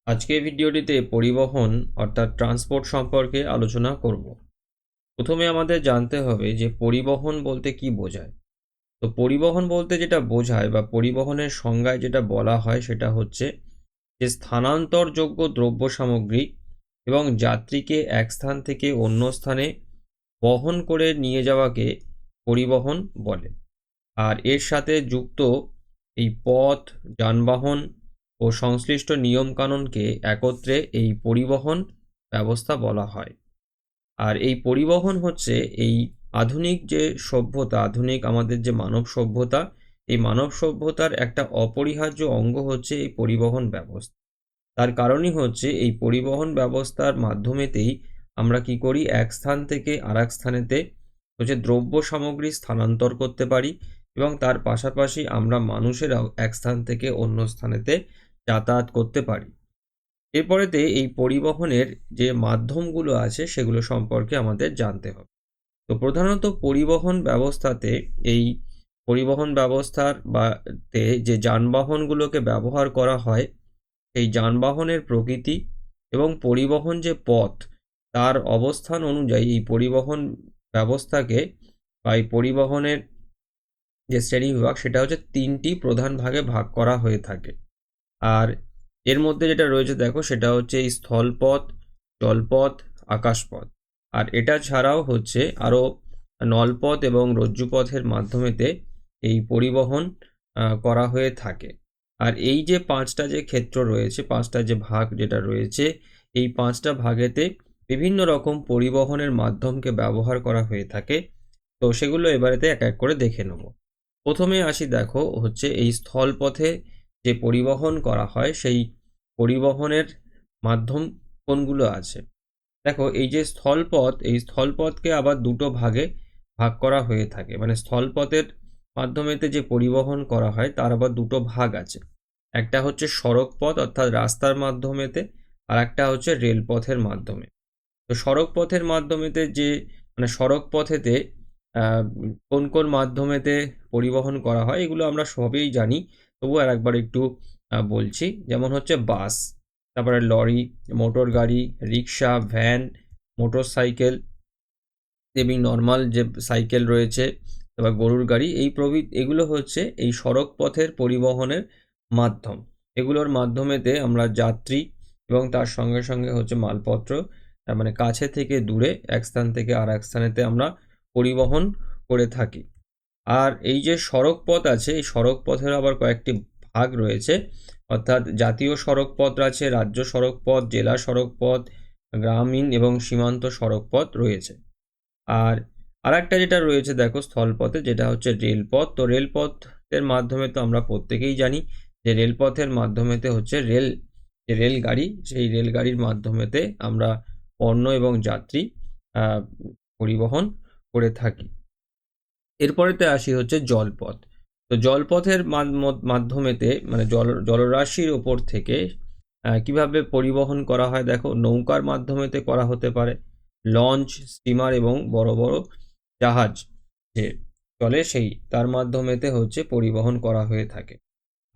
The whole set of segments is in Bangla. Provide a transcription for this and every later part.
আজকের ভিডিওটিতে পরিবহন অর্থাৎ ট্রান্সপোর্ট সম্পর্কে আলোচনা করব। প্রথমে আমাদের জানতে হবে যে পরিবহন বলতে কি বোঝায়। তো পরিবহন বলতে যেটা বোঝায় বা পরিবহনের সংজ্ঞায় যেটা বলা হয় সেটা হচ্ছে যে স্থানান্তরযোগ্য দ্রব্য সামগ্রী এবং যাত্রীকে এক স্থান থেকে অন্য স্থানে বহন করে নিয়ে যাওয়াকে পরিবহন বলে। আর এর সাথে যুক্ত এই পথ, যানবাহন ও সংশ্লিষ্ট নিয়মকানুনকে একত্রে এই পরিবহন ব্যবস্থা বলা হয়। আর এই পরিবহন হচ্ছে এই আধুনিক যে সভ্যতা, আধুনিক আমাদের যে মানব সভ্যতা, এই মানব সভ্যতার একটা অপরিহার্য অঙ্গ হচ্ছে এই পরিবহন ব্যবস্থা। তার কারণই হচ্ছে এই পরিবহন ব্যবস্থার মাধ্যমেতেই আমরা কি করি, এক স্থান থেকে আরেক স্থানেতে হচ্ছে দ্রব্য সামগ্রী স্থানান্তর করতে পারি এবং তার পাশাপাশি আমরা মানুষেরাও এক স্থান থেকে অন্য স্থানেতে যাতায়াত করতে পারি। এরপরেতে এই পরিবহনের যে মাধ্যমগুলো আছে সেগুলো সম্পর্কে আমাদের জানতে হবে। তো প্রধানত পরিবহন ব্যবস্থাতে এই পরিবহন ব্যবস্থার বা যে যানবাহনগুলোকে ব্যবহার করা হয়, সেই যানবাহনের প্রকৃতি এবং পরিবহন যে পথ তার অবস্থান অনুযায়ী এই পরিবহন ব্যবস্থাকে বা এই পরিবহনের যে শ্রেণীবিভাগ সেটা হচ্ছে তিনটি প্রধান ভাগে ভাগ করা হয়ে থাকে। আর এর মধ্যে যেটা রয়েছে দেখো সেটা হচ্ছে এই স্থলপথ, জলপথ, আকাশপথ। আর এটা ছাড়াও হচ্ছে আরও নলপথ এবং রজ্জুপথের মাধ্যমেতে এই পরিবহন করা হয়ে থাকে। আর এই যে পাঁচটা যে ক্ষেত্র রয়েছে, পাঁচটা যে ভাগ যেটা রয়েছে, এই পাঁচটা ভাগেতে বিভিন্ন রকম পরিবহনের মাধ্যমকে ব্যবহার করা হয়ে থাকে। তো সেগুলো এবারেতে এক এক করে দেখে নেব। প্রথমে আসি, দেখো হচ্ছে এই স্থলপথে যে পরিবহন করা হয় সেই পরিবহনের মাধ্যম কোনগুলো আছে। দেখো এই যে স্থলপথ, এই স্থলপথকে আবার দুটো ভাগে ভাগ করা হয়ে থাকে। মানে স্থলপথের মাধ্যমেতে যে পরিবহন করা হয় তার আবার দুটো ভাগ আছে। একটা হচ্ছে সড়ক পথ অর্থাৎ রাস্তার মাধ্যমেতে, আর একটা হচ্ছে রেলপথের মাধ্যমে। তো সড়ক পথের মাধ্যমেতে যে মানে সড়ক পথেতে কোন কোন মাধ্যমেতে পরিবহন করা হয় এগুলো আমরা সবই জানি, তবু আর একবার একটু বলছি। যেমন হচ্ছে বাস, তারপরে লরি, মোটর গাড়ি, রিক্সা, ভ্যান, মোটর সাইকেল, এমনি নর্মাল যে সাইকেল রয়েছে, তারপর গরুর গাড়ি, এই প্রভৃতি এগুলো হচ্ছে এই সড়ক পথের পরিবহনের মাধ্যম। এগুলোর মাধ্যমেতে আমরা যাত্রী এবং তার সঙ্গে সঙ্গে হচ্ছে মালপত্র মানে কাছে থেকে দূরে এক স্থান থেকে আর এক স্থানেতে আমরা পরিবহন করে থাকি। আর এই যে সড়ক পথ আছে, এই সড়ক পথের আবার কয়েকটি ভাগ রয়েছে। অর্থাৎ জাতীয় সড়ক পথ আছে, রাজ্য সড়ক পথ, জেলা সড়ক পথ, গ্রামীণ এবং সীমান্ত সড়ক পথ রয়েছে। আর আরেকটা যেটা রয়েছে দেখো স্থলপথে, যেটা হচ্ছে রেলপথ। তো রেলপথের মাধ্যমে তো আমরা প্রত্যেকেই জানি যে রেলপথের মাধ্যমেতে হচ্ছে যে রেলগাড়ি, সেই রেলগাড়ির মাধ্যমেতে আমরা পণ্য এবং যাত্রী পরিবহন করে থাকি। এরপরেতে আসি হচ্ছে জলপথ। তো জলপথের মাধ্যমেতে মানে জলরাশির ওপর থেকে কিভাবে পরিবহন করা হয়, দেখো নৌকার মাধ্যমেতে করা হতে পারে, লঞ্চ, স্টিমার এবং বড় বড় জাহাজ যে চলে সেই তার মাধ্যমেতে হচ্ছে পরিবহন করা হয়ে থাকে।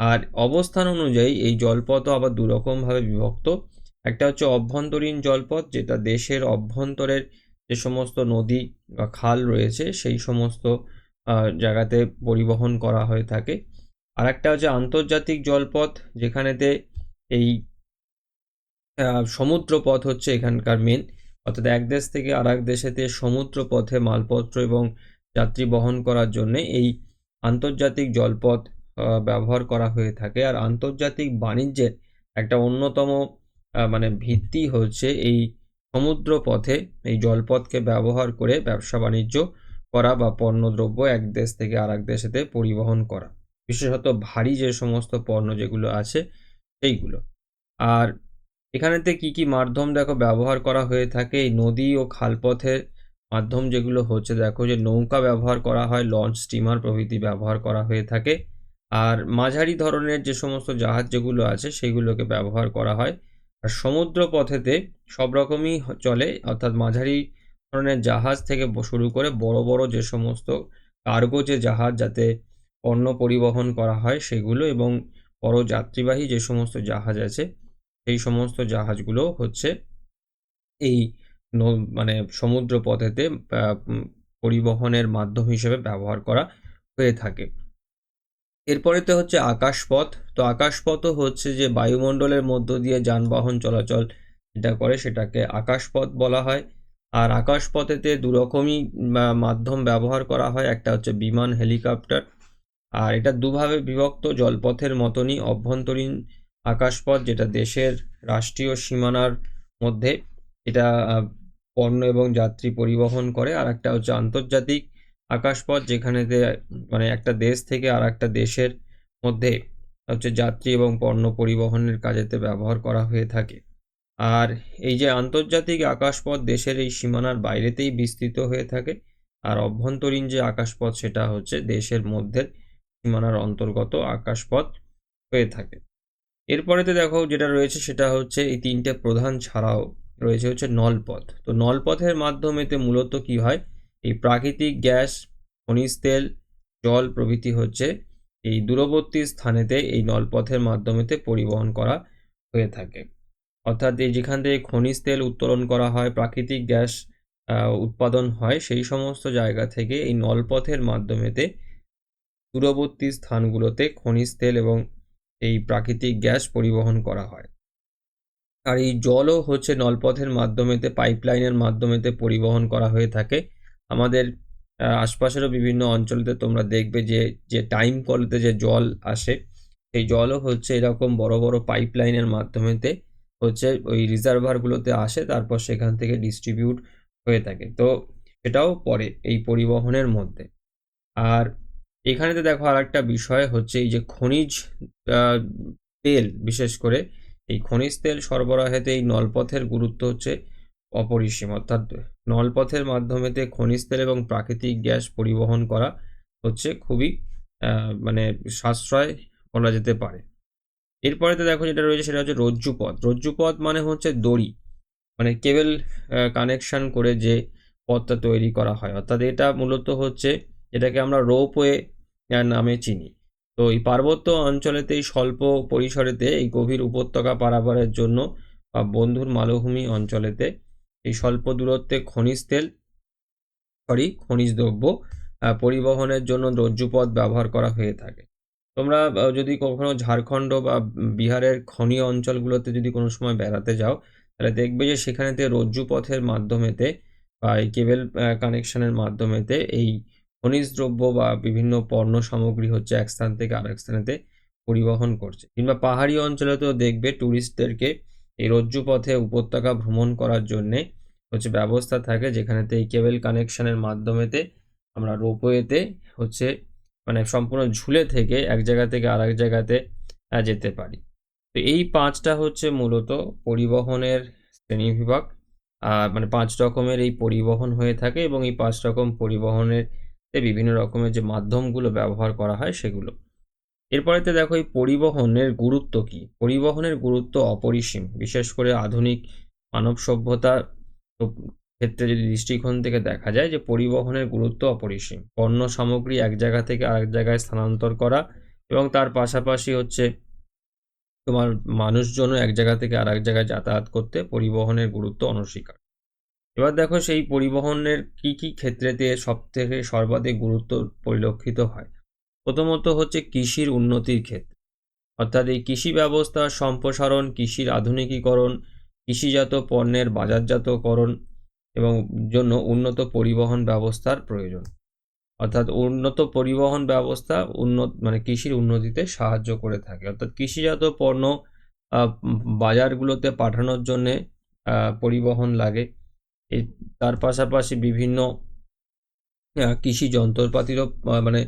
আর অবস্থান অনুযায়ী এই জলপথও আবার দুরকমভাবে বিভক্ত। একটা হচ্ছে অভ্যন্তরীণ জলপথ, যেটা দেশের অভ্যন্তরের যে সমস্ত নদী বা খাল রয়েছে সেই সমস্ত জায়গাতে পরিবহন করা হয়ে থাকে। আর একটা হচ্ছে আন্তর্জাতিক জলপথ, যেখানেতে এই সমুদ্র পথ হচ্ছে এখানকার মেন। অর্থাৎ এক দেশ থেকে আর এক দেশেতে সমুদ্র পথে মালপত্র এবং যাত্রী বহন করার জন্য এই আন্তর্জাতিক জলপথ ব্যবহার করা হয়ে থাকে। আর আন্তর্জাতিক বাণিজ্যের একটা অন্যতম মানে ভিত্তি হচ্ছে এই সমুদ্র পথে এই জলপথকে ব্যবহার করে ব্যবসা বাণিজ্য করা বা পণ্যদ্রব্য এক দেশ থেকে আর এক দেশেতে পরিবহন করা, বিশেষত ভারী যে সমস্ত পণ্য যেগুলো আছে সেইগুলো। আর এখানেতে কি কি মাধ্যম দেখো ব্যবহার করা হয়ে থাকে, এই নদী ও খালপথের মাধ্যম যেগুলো হচ্ছে, দেখো যে নৌকা ব্যবহার করা হয়, লঞ্চ, স্টিমার প্রভৃতি ব্যবহার করা হয়ে থাকে। আর মাঝারি ধরনের যে সমস্ত জাহাজ যেগুলো আছে সেগুলোকে ব্যবহার করা হয়। আর সমুদ্র পথেতে সব রকমই চলে, অর্থাৎ মাঝারি ধরনের জাহাজ থেকে শুরু করে বড় বড় যে সমস্ত কার্গো যে জাহাজ, যাতে পণ্য পরিবহন করা হয় সেগুলো, এবং বড় যাত্রীবাহী যে সমস্ত জাহাজ আছে সেই সমস্ত জাহাজগুলো হচ্ছে এই মানে সমুদ্র পথেতে পরিবহনের মাধ্যম হিসেবে ব্যবহার করা হয়ে থাকে। এরপরেতে হচ্ছে আকাশপথ। তো আকাশপথও হচ্ছে যে বায়ুমণ্ডলের মধ্য দিয়ে যানবাহন চলাচল যেটা করে সেটাকে আকাশপথ বলা হয়। আর আকাশপথেতে দুরকমই মাধ্যম ব্যবহার করা হয়, একটা হচ্ছে বিমান, হেলিকপ্টার। আর এটা দুভাবে বিভক্ত, জলপথের মতনই অভ্যন্তরীণ আকাশপথ যেটা দেশের রাষ্ট্রীয় সীমানার মধ্যে এটা পণ্য এবং যাত্রী পরিবহন করে, আর একটা হচ্ছে আন্তর্জাতিক আকাশপথ যেখানেতে মানে একটা দেশ থেকে আর একটা দেশের মধ্যে হচ্ছে যাত্রী এবং পণ্য পরিবহনের কাজেতে ব্যবহার করা হয়ে থাকে। আর এই যে আন্তর্জাতিক আকাশপথ দেশের এই সীমানার বাইরেতেই বিস্তৃত হয়ে থাকে, আর অভ্যন্তরীণ যে আকাশপথ সেটা হচ্ছে দেশের মধ্যে সীমানার অন্তর্গত আকাশপথ হয়ে থাকে। এরপরেতে দেখো যেটা রয়েছে সেটা হচ্ছে এই তিনটে প্রধান ছাড়াও রয়েছে হচ্ছে নলপথ। তো নলপথের মাধ্যমেতে মূলত কি হয়, এই প্রাকৃতিক গ্যাস, খনিজ তেল, জল প্রভৃতি হচ্ছে এই দূরবর্তী স্থানেতে এই নলপথের মাধ্যমেতে পরিবহন করা হয়ে থাকে। অর্থাৎ এই যেখান থেকে খনিজ তেল উত্তোলন করা হয়, প্রাকৃতিক গ্যাস উৎপাদন হয়, সেই সমস্ত জায়গা থেকে এই নলপথের মাধ্যমেতে দূরবর্তী স্থানগুলোতে খনিজ তেল এবং এই প্রাকৃতিক গ্যাস পরিবহন করা হয়। আর এই জলও হচ্ছে নলপথের মাধ্যমেতে, পাইপলাইনের মাধ্যমেতে পরিবহন করা হয়ে থাকে। আমাদের আশপাশেরও বিভিন্ন অঞ্চলেতে তোমরা দেখবে যে যে টাইম কলেতে যে জল আসে, সেই জলও হচ্ছে এরকম বড় বড় পাইপলাইনের মাধ্যমেতে হচ্ছে ওই রিজার্ভারগুলোতে আসে, তারপর সেখান থেকে ডিস্ট্রিবিউট হয়ে থাকে। তো সেটাও পড়ে এই পরিবহনের মধ্যে। আর এখানেতে দেখো আর একটা বিষয় হচ্ছে এই যে খনিজ তেল, বিশেষ করে এই খনিজ তেল সরবরাহেতে এই নলপথের গুরুত্ব হচ্ছে অপরিসীম। অর্থাৎ নলপথের মাধ্যমেতে খনিজ তেল এবং প্রাকৃতিক গ্যাস পরিবহন করা হচ্ছে খুবই মানে সাশ্রয় বলা যেতে পারে। এরপরেতে দেখো যেটা রয়েছে সেটা হচ্ছে রজ্জুপথ। রজ্জুপথ মানে হচ্ছে দড়ি, মানে কেবল কানেকশন করে যে পথটা তৈরি করা হয়, অর্থাৎ এটা মূলত হচ্ছে এটাকে আমরা রোপওয়ে নামে চিনি। তো এই পার্বত্য অঞ্চলেতে এই স্বল্প পরিসরেতে এই গভীর উপত্যকা পারাপারের জন্য বা বন্ধুর মালভূমি অঞ্চলেতে এই স্বল্প দূরত্বে খনিজ দ্রব্য পরিবহনের জন্য রজ্জুপথ ব্যবহার করা হয়ে থাকে। তোমরা যদি কখনো ঝাড়খণ্ড বা বিহারের খনি অঞ্চলগুলোতে যদি কোনো সময় বেড়াতে যাও, তাহলে দেখবে যে সেখানেতে রজ্জুপথের মাধ্যমেতে বা এই কেবল কানেকশনের মাধ্যমেতে এই খনিজ দ্রব্য বা বিভিন্ন পণ্য সামগ্রী হচ্ছে এক স্থান থেকে আরেক স্থানেতে পরিবহন করছে। কিংবা পাহাড়ি অঞ্চলেতেও দেখবে ট্যুরিস্টদেরকে এই রজ্জুপথে উপত্যকা ভ্রমণ করার জন্যে হচ্ছে ব্যবস্থা থাকে, যেখানেতে এই কেবল কানেকশনের মাধ্যমেতে আমরা রোপওয়েতে হচ্ছে মানে সম্পূর্ণ ঝুলে থেকে এক জায়গা থেকে আরেক জায়গাতে যেতে পারি। তো এই পাঁচটা হচ্ছে মূলত পরিবহনের শ্রেণীবিভাগ। মানে ৫ রকমের এই পরিবহন হয়ে থাকে এবং এই ৫ রকম পরিবহনের বিভিন্ন রকমের যে মাধ্যমগুলো ব্যবহার করা হয় সেগুলো। এরপরেতে দেখো এই পরিবহনের গুরুত্ব কী। পরিবহনের গুরুত্ব অপরিসীম, বিশেষ করে আধুনিক মানব সভ্যতার ক্ষেত্রে যদি দৃষ্টিকোণ থেকে দেখা যায় যে পরিবহনের গুরুত্ব অপরিসীম। পণ্য সামগ্রী এক জায়গা থেকে আরেক জায়গায় স্থানান্তর করা এবং তার পাশাপাশি হচ্ছে তোমার মানুষজনও এক জায়গা থেকে আরেক জায়গায় যাতায়াত করতে পরিবহনের গুরুত্ব অনস্বীকার। এবার দেখো সেই পরিবহনের কি কি ক্ষেত্রেতে সবথেকে সর্বাধিক গুরুত্ব পরিলক্ষিত হয়। প্রথমত হচ্ছে কৃষির উন্নতির ক্ষেত্রে, অর্থাৎ এই কৃষি ব্যবস্থার সম্প্রসারণ, কৃষির আধুনিকীকরণ, কৃষিজাত পণ্যের বাজারজাতকরণ এবং জন্য উন্নত পরিবহন ব্যবস্থার প্রয়োজন। অর্থাৎ উন্নত পরিবহন ব্যবস্থা মানে কৃষির উন্নতিতে সাহায্য করে থাকে। অর্থাৎ কৃষিজাত পণ্য বাজারগুলোতে পাঠানোর জন্যে পরিবহন লাগে। তার পাশাপাশি বিভিন্ন কৃষি যন্ত্রপাতিরও মানে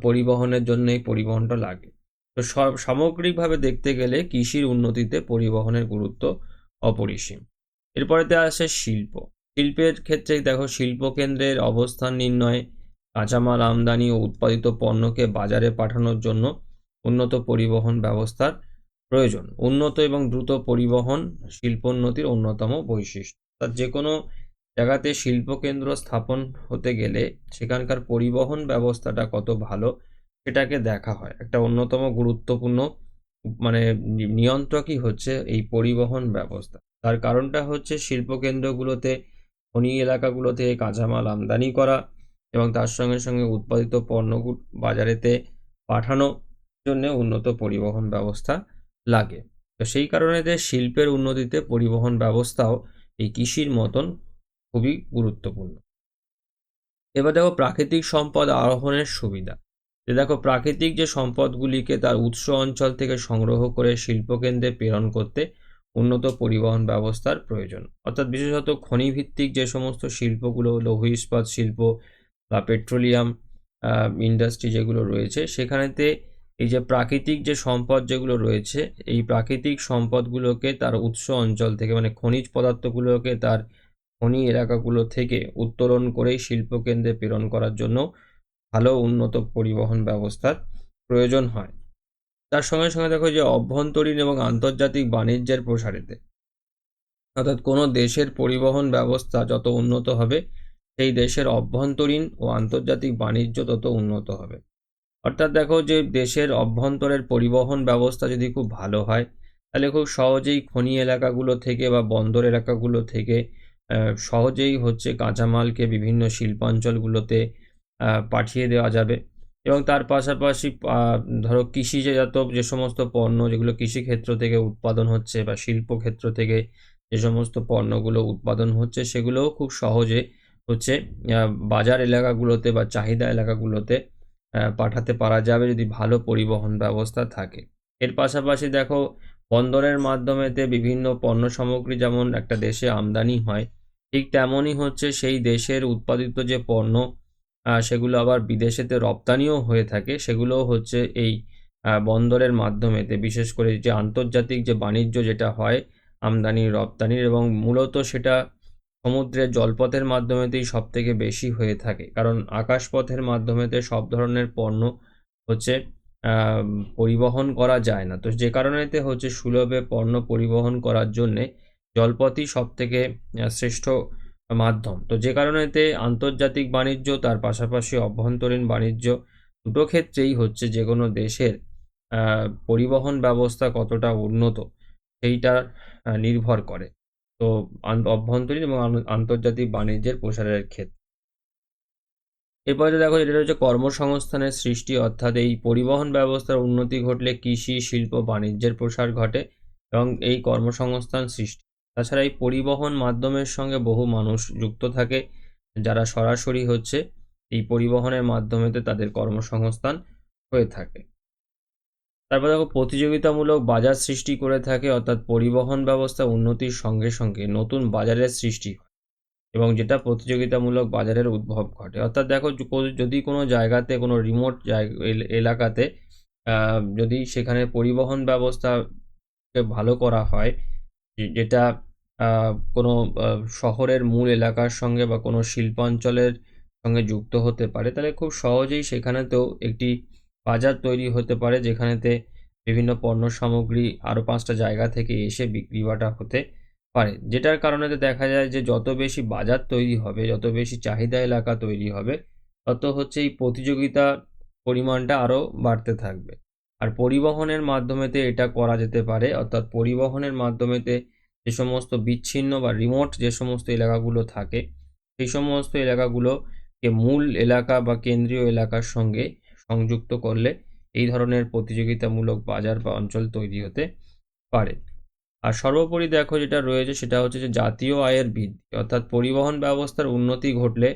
পরিবহনের জন্য এই পরিবহনটা লাগে। তো সামগ্রিকভাবে দেখতে গেলে কৃষির উন্নতিতে পরিবহনের গুরুত্ব অপরিসীম। এরপরেতে আসে শিল্প। শিল্পের ক্ষেত্রে দেখো শিল্পকেন্দ্রের অবস্থান নির্ণয়, কাঁচামাল আমদানি ও উৎপাদিত পণ্যকে বাজারে পাঠানোর জন্য উন্নত পরিবহন ব্যবস্থার প্রয়োজন। উন্নত এবং দ্রুত পরিবহন শিল্পোন্নতির অন্যতম বৈশিষ্ট্য। অর্থাৎ যে কোনো জায়গাতে শিল্পকেন্দ্র স্থাপন হতে গেলে সেখানকার পরিবহন ব্যবস্থাটা কত ভালো সেটাকে দেখা হয়, একটা অন্যতম গুরুত্বপূর্ণ মানে নিয়ন্ত্রকই হচ্ছে এই পরিবহন ব্যবস্থা। তার কারণটা হচ্ছে শিল্পকেন্দ্রগুলোতে, খনি এলাকাগুলোতে কাঁচামাল আমদানি করা এবং তার সঙ্গে সঙ্গে উৎপাদিত পণ্যগুলো বাজারেতে পাঠানোর জন্য উন্নত পরিবহন ব্যবস্থা লাগে। তো সেই কারণে শিল্পের উন্নতিতে পরিবহন ব্যবস্থাও এই কৃষির মতন খুবই গুরুত্বপূর্ণ। এবার দেখো প্রাকৃতিক সম্পদ আহরণের সুবিধা। দেখো প্রাকৃতিক যে সম্পদগুলিকে তার উৎস অঞ্চল থেকে সংগ্রহ করে শিল্পকেন্দ্রে প্রেরণ করতে উন্নত পরিবহন ব্যবস্থার প্রয়োজন। অর্থাৎ বিশেষত খনিভিত্তিক যে সমস্ত শিল্পগুলো, লৌহ ইস্পাত শিল্প বা পেট্রোলিয়াম ইন্ডাস্ট্রি যেগুলো রয়েছে, সেখানেতে এই যে প্রাকৃতিক যে সম্পদ যেগুলো রয়েছে, এই প্রাকৃতিক সম্পদগুলোকে তার উৎস অঞ্চল থেকে, মানে খনিজ পদার্থগুলোকে তার খনি এলাকাগুলো থেকে উত্তোলন করেই শিল্পকেন্দ্রে প্রেরণ করার জন্য ভালো উন্নত পরিবহন ব্যবস্থার প্রয়োজন হয়। তার সঙ্গে সঙ্গে দেখো যে অভ্যন্তরীণ এবং আন্তর্জাতিক বাণিজ্যের প্রসারেতে, অর্থাৎ কোনো দেশের পরিবহন ব্যবস্থা যত উন্নত হবে, সেই দেশের অভ্যন্তরীণ ও আন্তর্জাতিক বাণিজ্য তত উন্নত হবে। অর্থাৎ দেখো যে দেশের অভ্যন্তরের পরিবহন ব্যবস্থা যদি খুব ভালো হয়, তাহলে খুব সহজেই খনি এলাকাগুলো থেকে বা বন্দর এলাকাগুলো থেকে সহজেই হচ্ছে কাঁচামালকে বিভিন্ন শিল্পাঞ্চলগুলোতে পাঠিয়ে দেওয়া যাবে। এবং তার পাশাপাশি ধরো কৃষিজাত যে সমস্ত পণ্য যেগুলো কৃষিক্ষেত্র থেকে উৎপাদন হচ্ছে বা শিল্পক্ষেত্র থেকে যে সমস্ত পণ্যগুলো উৎপাদন হচ্ছে, সেগুলোও খুব সহজে হচ্ছে বাজার এলাকাগুলোতে বা চাহিদা এলাকাগুলোতে পাঠাতে পারা যাবে যদি ভালো পরিবহন ব্যবস্থা থাকে। এর পাশাপাশি দেখো বন্দরের মাধ্যমেতে বিভিন্ন পণ্য সামগ্রী যেমন একটা দেশে আমদানি হয়, ঠিক তেমনই হচ্ছে সেই দেশের উৎপাদিত যে পণ্য সেগুলো আবার বিদেশেতে রপ্তানিও হয়ে থাকে। সেগুলোও হচ্ছে এই বন্দরের মাধ্যমেতে, বিশেষ করে যে আন্তর্জাতিক যে বাণিজ্য যেটা হয় আমদানি রপ্তানির, এবং মূলত সেটা সমুদ্রের জলপথের মাধ্যমেতেই সবথেকে বেশি হয়ে থাকে। কারণ আকাশপথের মাধ্যমেতে সব ধরনের পণ্য হচ্ছে পরিবহন করা যায় না। তো যে কারণেতে হচ্ছে সুলভে পণ্য পরিবহন করার জন্যে জলপথই সবথেকে শ্রেষ্ঠ মাধ্যম। তো যে কারণেতে আন্তর্জাতিক বাণিজ্য, তার পাশাপাশি অভ্যন্তরীণ বাণিজ্য, দুটো ক্ষেত্রেই হচ্ছে যে কোনো দেশের পরিবহন ব্যবস্থা কতটা উন্নত সেইটা নির্ভর করে। তো অভ্যন্তরীণ এবং আন্তর্জাতিক বাণিজ্যের প্রসারের ক্ষেত্রে। এরপরে দেখো এটা হচ্ছে কর্মসংস্থানের সৃষ্টি, অর্থাৎ এই পরিবহন ব্যবস্থার উন্নতি ঘটলে কৃষি, শিল্প, বাণিজ্যের প্রসার ঘটে এবং এই কর্মসংস্থান সৃষ্টি। তাছাড়া এই পরিবহন মাধ্যমের সঙ্গে বহু মানুষ যুক্ত থাকে, যারা সরাসরি হচ্ছে এই পরিবহনের মাধ্যমেতে তাদের কর্মসংস্থান হয়ে থাকে। তারপর দেখো প্রতিযোগিতামূলক বাজার সৃষ্টি করে থাকে, অর্থাৎ পরিবহন ব্যবস্থা উন্নতির সঙ্গে সঙ্গে নতুন বাজারের সৃষ্টি হয় এবং যেটা প্রতিযোগিতামূলক বাজারের উদ্ভব ঘটে। অর্থাৎ দেখো যদি কোনো জায়গাতে, কোনো রিমোট এলাকাতে যদি সেখানে পরিবহন ব্যবস্থাকে ভালো করা হয়, যেটা কোনো শহরের মূল এলাকার সঙ্গে বা কোনো শিল্পাঞ্চলের সঙ্গে যুক্ত হতে পারে, তাহলে খুব সহজেই সেখানেতেও একটি বাজার তৈরি হতে পারে, যেখানেতে বিভিন্ন পণ্য সামগ্রী আরও 5টা জায়গা থেকে এসে বিক্রি বাটা হতে পারে। যেটার কারণে দেখা যায় যে যত বেশি বাজার তৈরি হবে, যত বেশি চাহিদা এলাকা তৈরি হবে, তত হচ্ছে এই প্রতিযোগিতা পরিমাণটা আরও বাড়তে থাকবে। আর পরিবহনের মাধ্যমেতে এটা করা যেতে পারে, অর্থাৎ পরিবহনের মাধ্যমেতে যে সমস্ত বিচ্ছিন্ন বা রিমোট যে সমস্ত এলাকাগুলো থাকে, সেই সমস্ত এলাকাগুলোকে মূল এলাকা বা কেন্দ্রীয় এলাকার সঙ্গে সংযুক্ত করলে এই ধরনের প্রতিযোগিতামূলক বাজার বা অঞ্চল তৈরি হতে পারে। আর সর্বোপরি দেখো যেটা রয়েছে সেটা হচ্ছে যে জাতীয় আয়ের বৃদ্ধি, অর্থাৎ পরিবহন ব্যবস্থার উন্নতি ঘটলে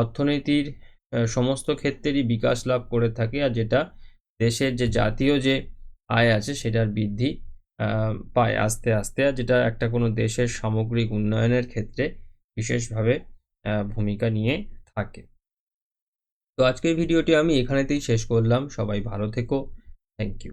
অর্থনীতির সমস্ত ক্ষেত্রেরই বিকাশ লাভ করে থাকে, আর যেটা দেশের যে জাতীয় যে আয় আছে সেটার বৃদ্ধি পায় আস্তে আস্তে, আর যেটা একটা কোনো দেশের সামগ্রিক উন্নয়নের ক্ষেত্রে বিশেষভাবে ভূমিকা নিয়ে থাকে। তো আজকের ভিডিওটি আমি এখানেতেই শেষ করলাম। সবাই ভালো থেকো। Thank you.